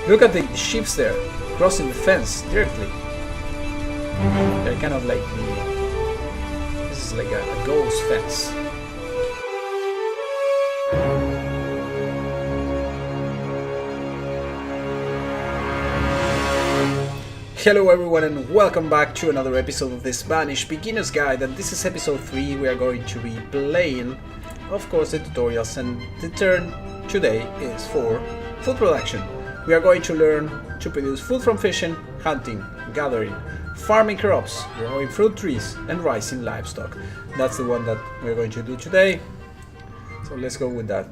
Look at the ships there, crossing the fence directly. They're kind of like this is like a ghost fence. Hello everyone and welcome back to another episode of this Banished Beginner's Guide, and this is episode 3. We are going to be playing, of course, the tutorials, and the turn today is for food production. We are going to learn to produce food from fishing, hunting, gathering, farming crops, growing fruit trees, and raising livestock. That's the one that we're going to do today. So let's go with that.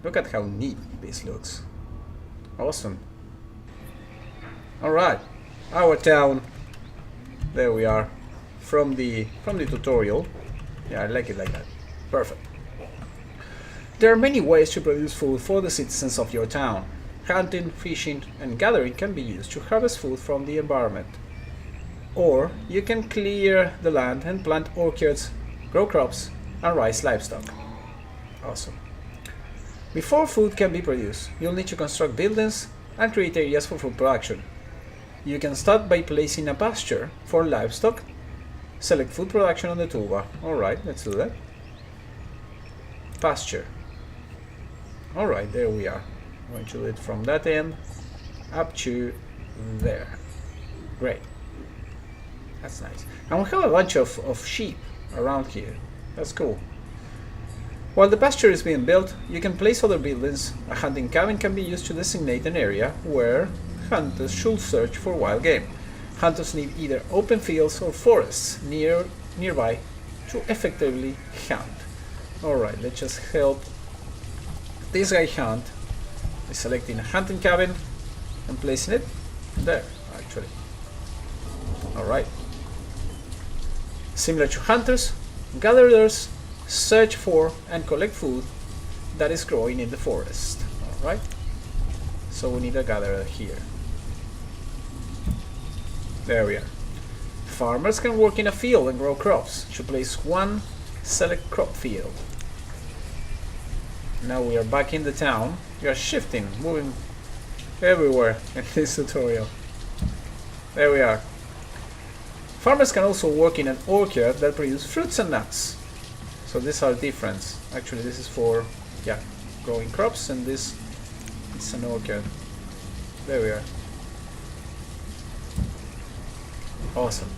Look at how neat this looks. Awesome. Alright. Our town, there we are, from the tutorial. Yeah, I like it like that. Perfect. There are many ways to produce food for the citizens of your town. Hunting, fishing, and gathering can be used to harvest food from the environment. Or you can clear the land and plant orchards, grow crops, and raise livestock. Awesome. Before food can be produced, you'll need to construct buildings and create areas for food production. You can start by placing a pasture for livestock. Select food production on the toolbar. Alright, let's do that. Pasture. Alright, there we are. I'm going to do it from that end up to there. Great. That's nice. And we have a bunch of sheep around here. That's cool. While the pasture is being built, you can place other buildings. A hunting cabin can be used to designate an area where hunters should search for wild game. Hunters need either open fields or forests nearby to effectively hunt. Alright, let's just help this guy hunt by selecting a hunting cabin and placing it there, actually. Alright. Similar to hunters, gatherers search for and collect food that is growing in the forest. Alright. So we need a gatherer here. There we are. Farmers can work in a field and grow crops. To place one select crop field. Now we are back in the town. We are shifting, moving everywhere in this tutorial. There we are. Farmers can also work in an orchard that produces fruits and nuts. So these are different. Actually, this is for growing crops, and this is an orchard. There we are. Awesome.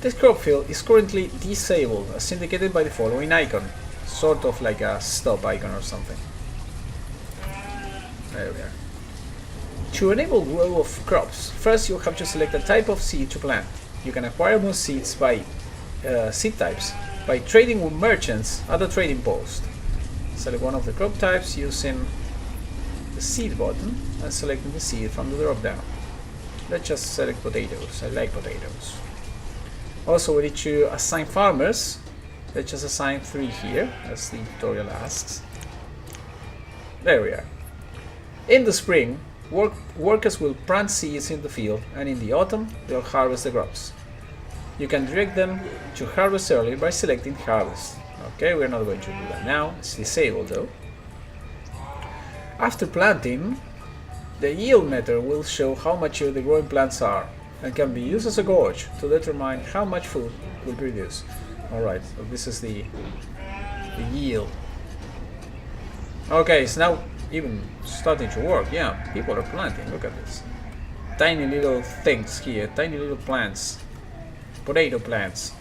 This crop field is currently disabled, as indicated by the following icon. Sort of like a stop icon or something. There we are. To enable growth of crops, first you have to select a type of seed to plant. You can acquire more seeds by seed types by trading with merchants at the trading post. Select one of the crop types using the seed button and selecting the seed from the drop down. Let's just select potatoes. I like potatoes. Also, we need to assign farmers. Let's just assign 3 here, as the tutorial asks. There we are. In the spring, workers will plant seeds in the field, and in the autumn, they'll harvest the crops. You can direct them to harvest early by selecting harvest. Okay, we're not going to do that now. It's disabled though. After planting, the yield meter will show how mature the growing plants are and can be used as a gauge to determine how much food will produce. Alright, so this is the yield. Okay, it's now even starting to work. Yeah, people are planting. Look at this. Tiny little things here, tiny little plants. Potato plants.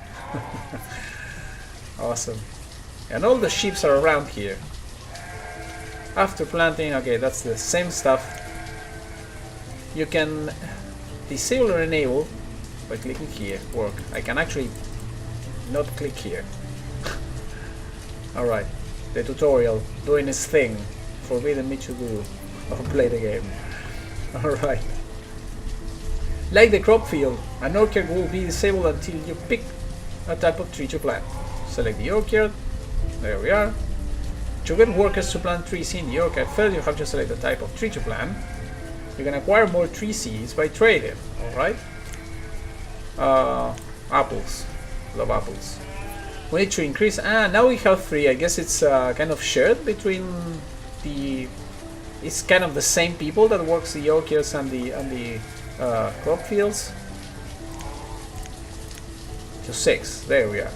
Awesome. And all the sheep are around here. After planting, okay, that's the same stuff. You can disable or enable by clicking here. Work. I can actually not click here. Alright. The tutorial doing its thing. Forbidden me to do or play the game. Alright. Like the crop field, an orchard will be disabled until you pick a type of tree to plant. Select the orchard. There we are. To get workers to plant trees in the orchard, first you have to select the type of tree to plant. You can acquire more tree seeds by trading, alright? Apples. Love apples. We need to increase. Now we have 3. I guess it's kind of shared between the it's kind of the same people that works the orchards and the crop fields. To 6, there we are.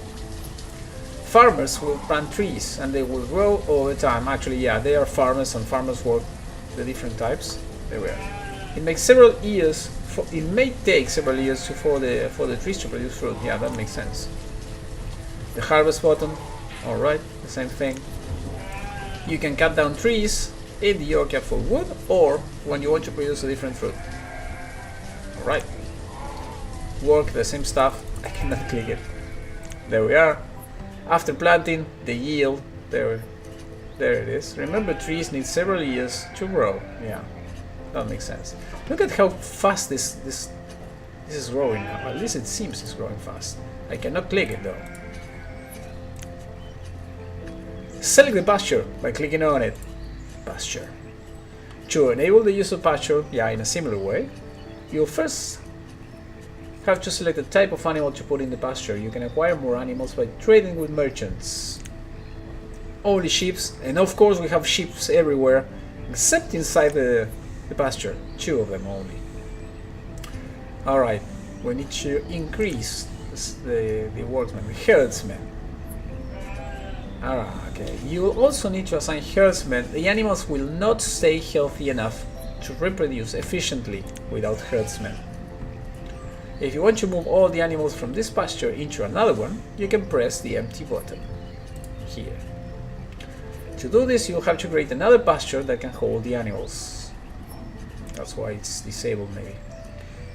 Farmers will plant trees and they will grow all the time. Actually, yeah, they are farmers and farmers work the different types. There we are. It makes several years. It may take several years for the trees to produce fruit. Yeah, that makes sense. The harvest button. All right, the same thing. You can cut down trees in the orchard for wood, or when you want to produce a different fruit. All right. Work the same stuff. I cannot click it. There we are. After planting, the yield, there it is. Remember, trees need several years to grow. Yeah, that makes sense. Look at how fast this is growing now. At least it seems it's growing fast. I cannot click it though. Select the pasture by clicking on it. Pasture. To enable the use of pasture, yeah, in a similar way, you'll first have to select the type of animal to put in the pasture. You can acquire more animals by trading with merchants. Only sheep, and of course we have sheep everywhere, except inside the pasture. 2 of them only. Alright, we need to increase the workmen, the herdsmen. Okay, you will also need to assign herdsmen. The animals will not stay healthy enough to reproduce efficiently without herdsmen. If you want to move all the animals from this pasture into another one, you can press the empty button here. To do this, you'll have to create another pasture that can hold the animals. That's why it's disabled maybe.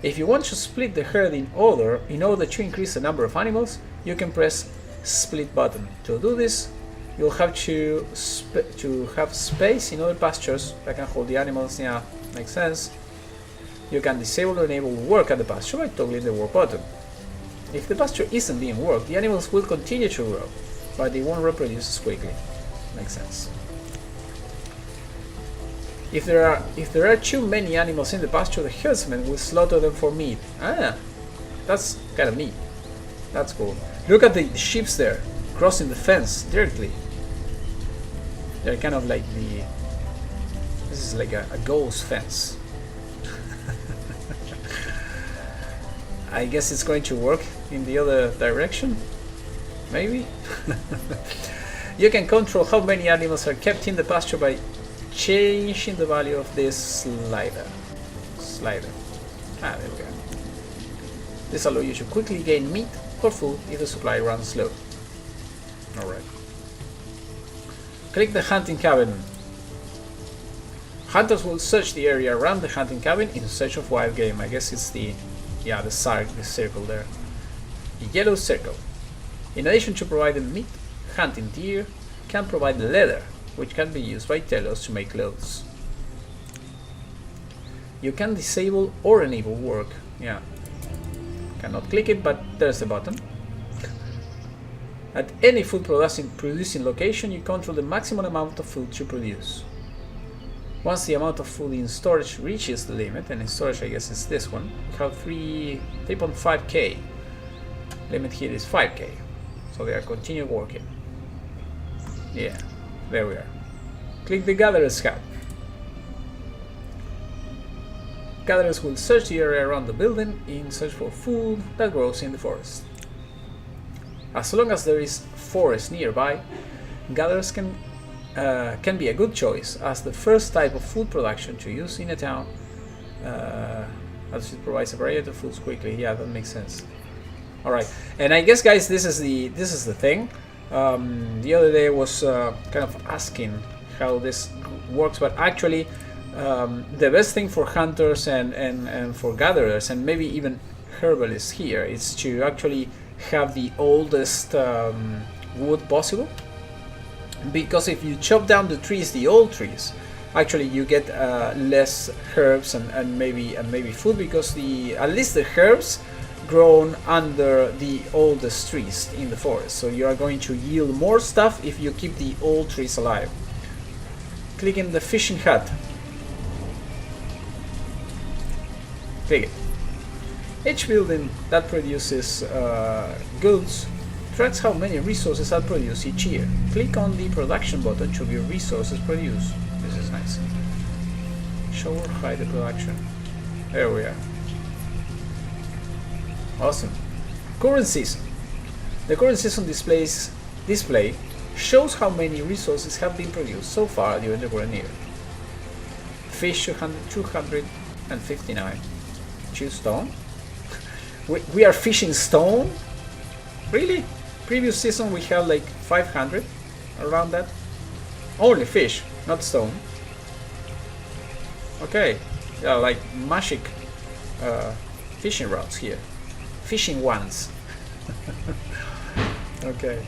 If you want to split the herd in order to increase the number of animals, you can press split button. To do this, you'll have to have space in other pastures that can hold the animals. Yeah, makes sense. You can disable or enable work at the pasture by toggling the work button. If the pasture isn't being worked, the animals will continue to grow, but they won't reproduce as quickly. Makes sense. If there are too many animals in the pasture, the herdsman will slaughter them for meat. Ah, that's kind of neat. That's cool. Look at the sheep there, crossing the fence directly. They're kind of like this is like a ghost fence. I guess it's going to work in the other direction, maybe? You can control how many animals are kept in the pasture by changing the value of this slider. There we go. This allows you to quickly gain meat or food if the supply runs low. Alright. Click the hunting cabin. Hunters will search the area around the hunting cabin in search of wild game. I guess it's the circle there. The yellow circle. In addition to providing meat, hunting deer can provide leather, which can be used by tailors to make clothes. You can disable or enable work. Yeah. Cannot click it, but there's the button. At any food producing location, you control the maximum amount of food to produce. Once the amount of food in storage reaches the limit, and in storage I guess it's this one, we have 3.5k. Limit here is 5k. So they are continue working. Yeah, there we are. Click the Gatherer's Hub. Gatherers will search the area around the building in search for food that grows in the forest. As long as there is forest nearby, gatherers can be a good choice as the first type of food production to use in a town, as it provides a variety of foods quickly. Yeah, that makes sense. All right, and I guess, guys, this is the thing. The other day I was kind of asking how this works, but actually the best thing for hunters and for gatherers and maybe even herbalists here is to actually have the oldest wood possible, because if you chop down the trees, the old trees, actually you get less herbs and maybe food, because at least the herbs grown under the oldest trees in the forest, so you are going to yield more stuff if you keep the old trees alive. Click in the fishing hut. Click it. Each building that produces goods tracks how many resources are produced each year. Click on the production button to view resources produced. This is nice. Show or hide the production. There we are. Awesome. Current season. The current season display shows how many resources have been produced so far during the current year. Fish 259. Choose stone. We are fishing stone? Really? Previous season we had like 500, around that. Only fish, not stone. Okay, yeah, like magic fishing rods here. Fishing ones. Okay.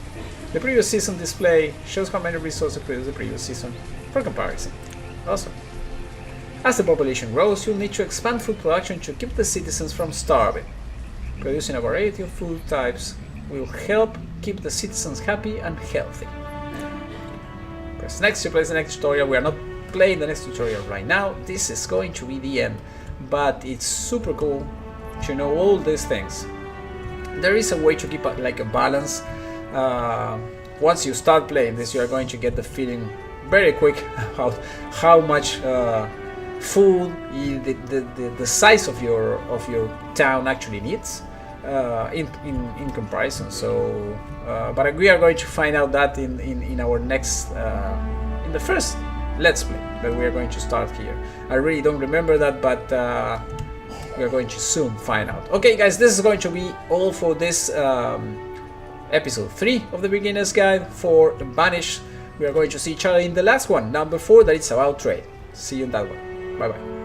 The previous season display shows how many resources produced the previous season for comparison. Awesome. As the population grows, you'll need to expand food production to keep the citizens from starving. Producing a variety of food types will help keep the citizens happy and healthy. Press next to play the next tutorial. We are not playing the next tutorial right now. This is going to be the end, but it's super cool to know all these things. There is a way to keep like a balance. Once you start playing this, you are going to get the feeling very quick about how much food the size of your town actually needs in comparison. So, but we are going to find out that in our next in the first Let's Play that we are going to start here. I really don't remember that, but we are going to soon find out. Okay, guys, this is going to be all for this episode 3 of the Beginner's Guide for Banished. We are going to see each other in the last one, number 4, that it's about trade. See you in that one. Bye bye.